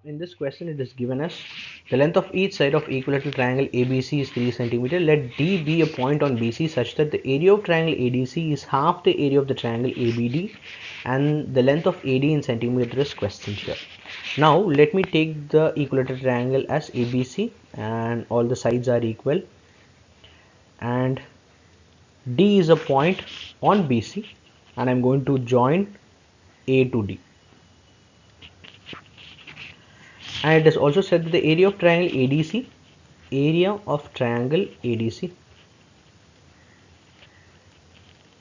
in this question it is given as the length of each side of equilateral triangle ABC is 3 cm. Let D be a point on BC such that the area of triangle ADC is half the area of the triangle ABD and the length of AD in centimeter is questioned here. Now let me take the equilateral triangle as ABC and all the sides are equal, and D is a point on BC, and I'm going to join A to D. And it is also said that the area of triangle ADC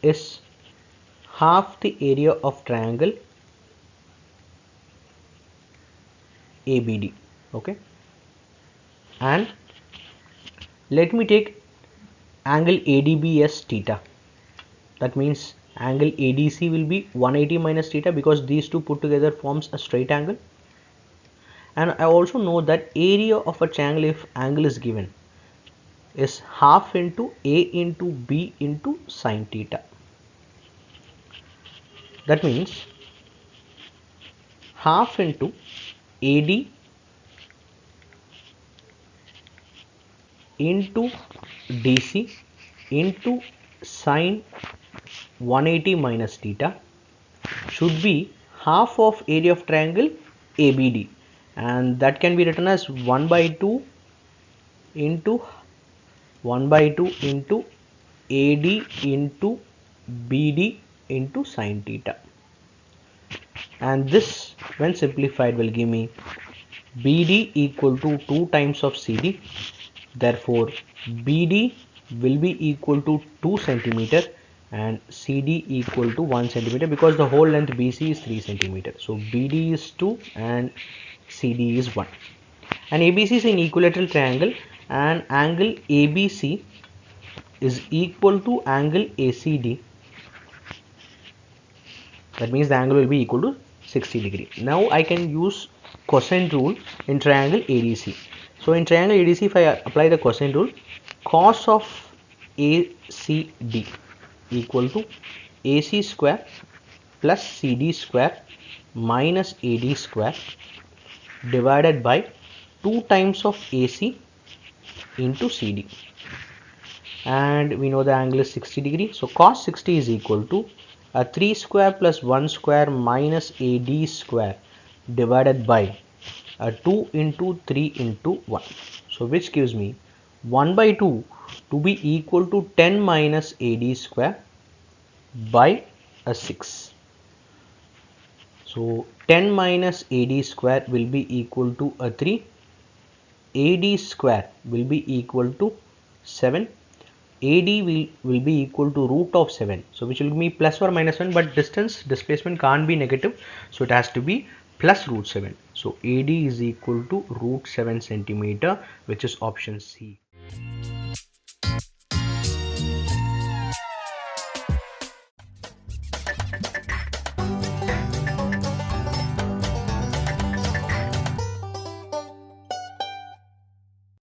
is half the area of triangle ABD. Okay, and let me take angle ADB as theta. That means angle ADC will be 180 minus theta because these two put together forms a straight angle. And I also know that area of a triangle, if angle is given, is half into A into B into sine theta. That means half into AD into DC into sine 180 minus theta should be half of area of triangle ABD, and that can be written as 1 by 2 into AD into BD into sine theta, and this when simplified will give me BD equal to 2 times of CD. Therefore BD will be equal to 2 centimeter and CD equal to 1 centimeter because the whole length BC is 3 centimeter. So BD is 2 and CD is 1. And ABC is an equilateral triangle, and angle ABC is equal to angle ACD. That means the angle will be equal to 60 degree. Now I can use cosine rule in triangle ADC. So in triangle ADC, if I apply the cosine rule, cos of ACD equal to AC square plus CD square minus AD square divided by 2 times of AC into CD. And we know the angle is 60 degree. So cos 60 is equal to 3 square plus 1 square minus AD square divided by 2 into 3 into 1. So which gives me 1 by 2 to be equal to 10 minus AD square by 6. So 10 minus AD square will be equal to 3. AD square will be equal to 7. AD will be equal to root of 7. So which will be plus or minus 1, but distance displacement can't be negative. So it has to be plus root 7. So AD is equal to root 7 centimeter, which is option C.